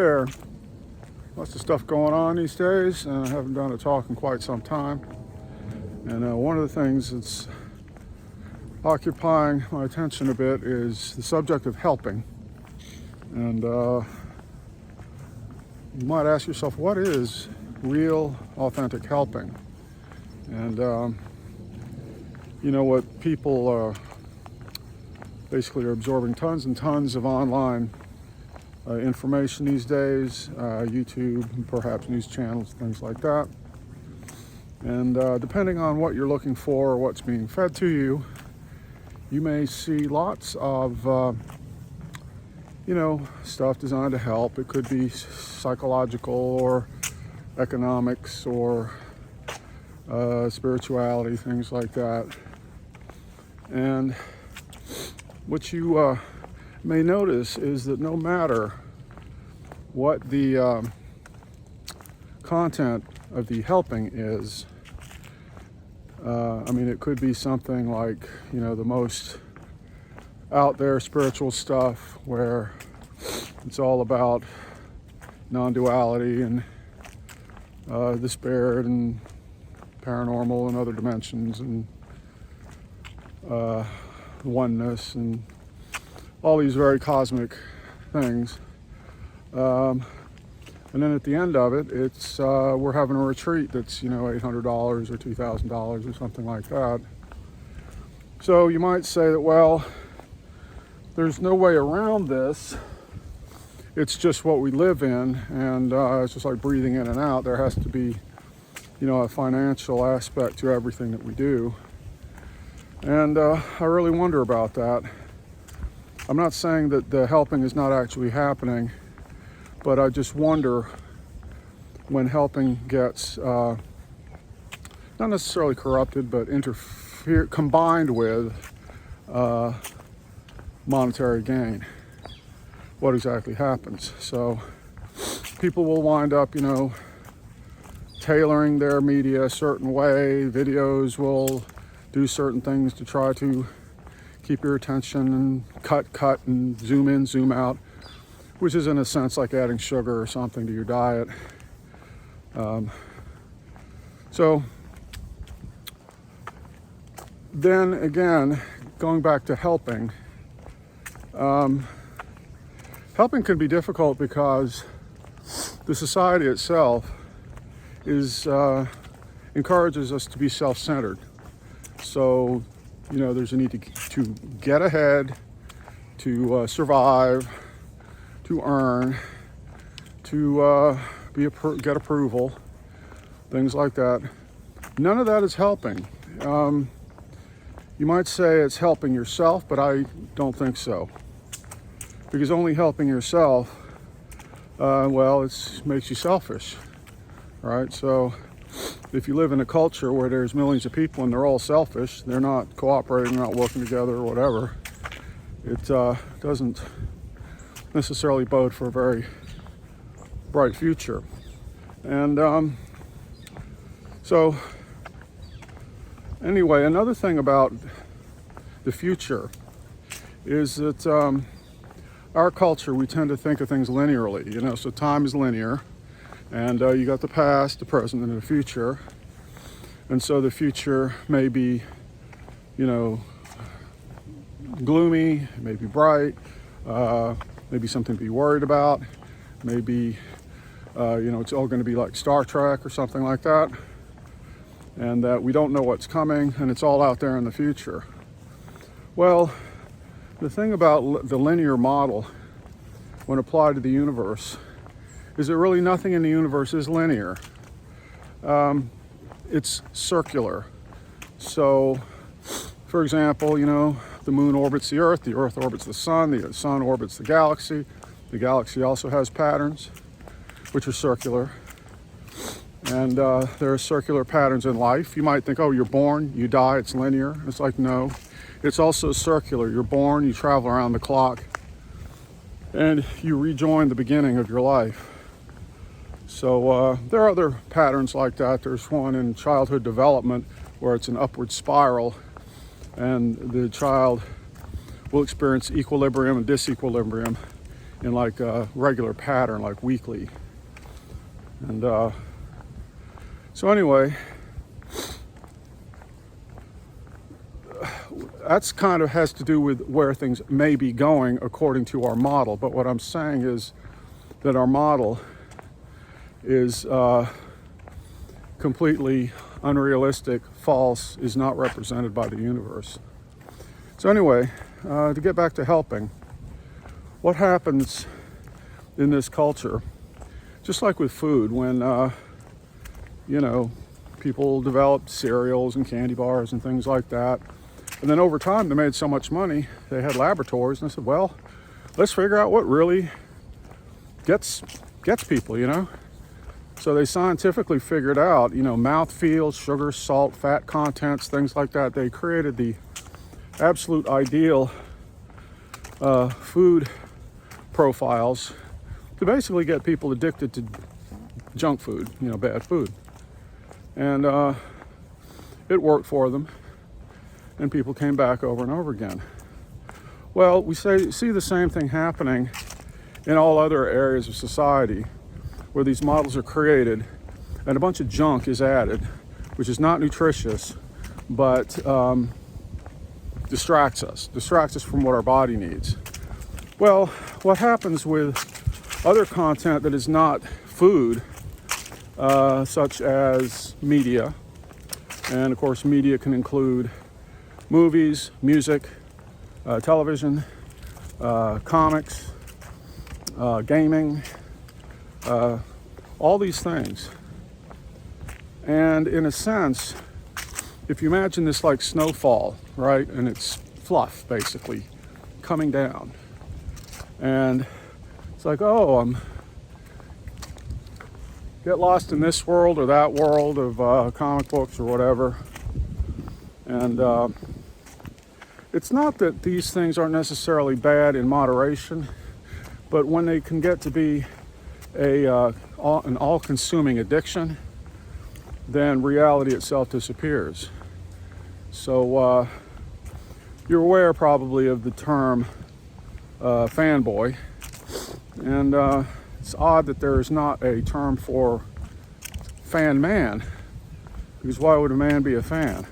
There, lots of stuff going on these days, and I haven't done a talk in quite some time. And one of the things that's occupying my attention a bit is the subject of helping. And you might ask yourself, what is real, authentic helping? And what people basically are absorbing tons and tons of online information these days, YouTube, perhaps news channels, things like that. And depending on what you're looking for or what's being fed to you, you may see lots of, stuff designed to help. It could be psychological or economics or spirituality, things like that. And what you may notice is that no matter what the content of the helping is, it could be something like, the most out there spiritual stuff where it's all about non-duality and the spirit and paranormal and other dimensions and oneness and all these very cosmic things. And then at the end of it, it's we're having a retreat that's $800 or $2,000 or something like that. So you might say that, well, there's no way around this. It's just what we live in, and it's just like breathing in and out. There has to be, a financial aspect to everything that we do. And I really wonder about that. I'm not saying that the helping is not actually happening, but I just wonder when helping gets not necessarily corrupted, but combined with monetary gain, what exactly happens. So people will wind up, tailoring their media a certain way. Videos will do certain things to try to keep your attention and cut and zoom in, zoom out, which is in a sense like adding sugar or something to your diet. So then again, going back to helping, helping can be difficult because the society itself encourages us to be self-centered. So, there's a need to get ahead, to survive, to earn, to get approval, things like that. None of that is helping. You might say it's helping yourself, but I don't think so. Because only helping yourself, it makes you selfish, right? So if you live in a culture where there's millions of people and they're all selfish, they're not cooperating, not working together or whatever, it doesn't necessarily bode for a very bright future. And so anyway, another thing about the future is that our culture, we tend to think of things linearly, so time is linear, and you got the past, the present, and the future. And so the future may be, gloomy, may be bright, maybe something to be worried about, maybe, it's all going to be like Star Trek or something like that, and that we don't know what's coming, and it's all out there in the future. Well, the thing about the linear model, when applied to the universe, is that really nothing in the universe is linear. It's circular. So, for example, the moon orbits the Earth orbits the sun orbits the galaxy also has patterns, which are circular. And there are circular patterns in life. You might think, oh, you're born, you die, it's linear. It's like, no, it's also circular. You're born, you travel around the clock, and you rejoin the beginning of your life. So there are other patterns like that. There's one in childhood development where it's an upward spiral, and the child will experience equilibrium and disequilibrium in like a regular pattern, like weekly. And so anyway, that's kind of has to do with where things may be going according to our model. But what I'm saying is that our model is completely unrealistic, false, is not represented by the universe. So anyway, to get back to helping, what happens in this culture, just like with food, when people developed cereals and candy bars and things like that, and then over time they made so much money, they had laboratories, and they said, well, let's figure out what really gets people, So they scientifically figured out, mouthfeel, sugar, salt, fat contents, things like that. They created the absolute ideal food profiles to basically get people addicted to junk food, bad food. And it worked for them, and people came back over and over again. Well, we see the same thing happening in all other areas of society, where these models are created and a bunch of junk is added, which is not nutritious, but distracts us from what our body needs. Well, what happens with other content that is not food, such as media, and of course media can include movies, music, television, comics, gaming, all these things. And in a sense, if you imagine this like snowfall, right, and it's fluff basically coming down, and it's like, get lost in this world or that world of comic books or whatever. And it's not that these things aren't necessarily bad in moderation, but when they can get to be an all-consuming addiction, then reality itself disappears. So you're aware probably of the term fanboy, and it's odd that there is not a term for fan man, because why would a man be a fan?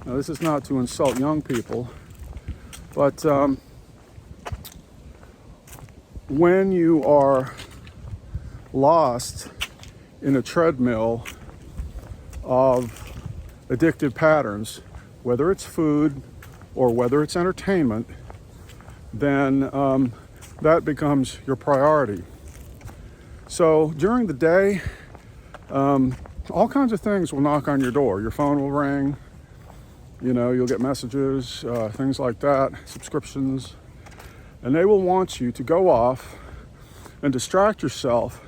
Now, this is not to insult young people, but when you are lost in a treadmill of addictive patterns, whether it's food or whether it's entertainment, then that becomes your priority. So during the day, all kinds of things will knock on your door. Your phone will ring, you'll get messages, things like that, subscriptions, and they will want you to go off and distract yourself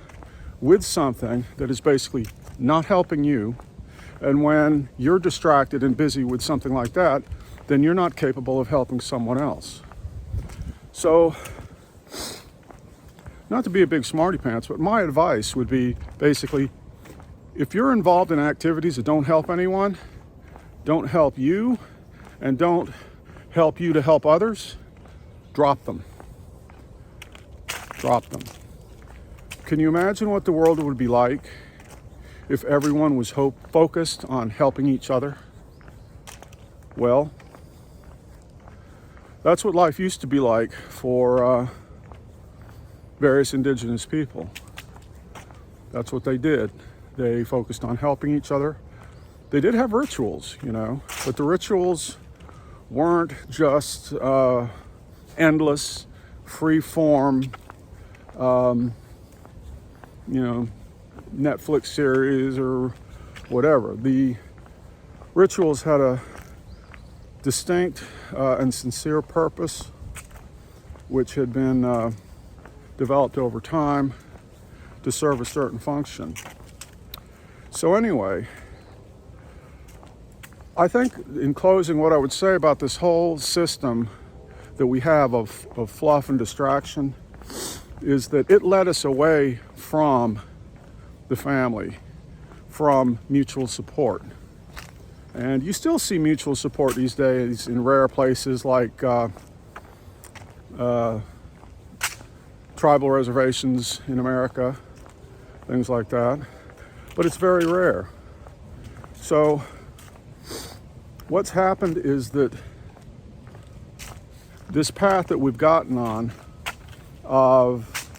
with something that is basically not helping you. And when you're distracted and busy with something like that, then you're not capable of helping someone else. So, not to be a big smarty pants, but my advice would be basically, if you're involved in activities that don't help anyone, don't help you, and don't help you to help others, drop them. Drop them. Can you imagine what the world would be like if everyone was focused on helping each other? Well, that's what life used to be like for various indigenous people. That's what they did. They focused on helping each other. They did have rituals, but the rituals weren't just endless, free-form, Netflix series or whatever. The rituals had a distinct and sincere purpose, which had been developed over time to serve a certain function. So anyway, I think in closing, what I would say about this whole system that we have of fluff and distraction is that it led us away from the family, from mutual support. And you still see mutual support these days in rare places like tribal reservations in America, things like that. But it's very rare. So what's happened is that this path that we've gotten on of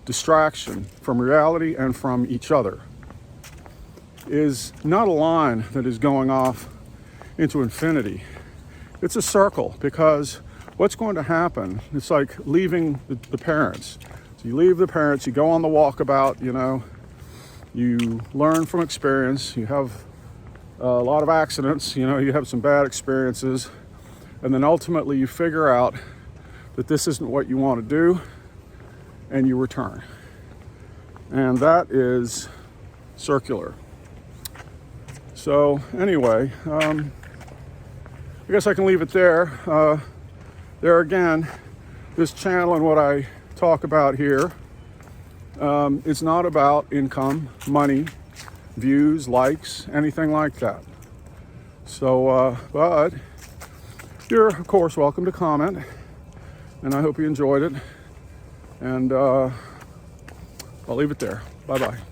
distraction from reality and from each other is not a line that is going off into infinity. It's a circle, because what's going to happen, it's like leaving the parents. So you leave the parents, you go on the walkabout, you know, you learn from experience, you have a lot of accidents, you know, you have some bad experiences, and then ultimately you figure out that this isn't what you want to do, and you return. And that is circular. So anyway, I guess I can leave it there. There again, this channel and what I talk about here, it's not about income, money, views, likes, anything like that. So, but you're of course welcome to comment, and I hope you enjoyed it. And I'll leave it there. Bye-bye.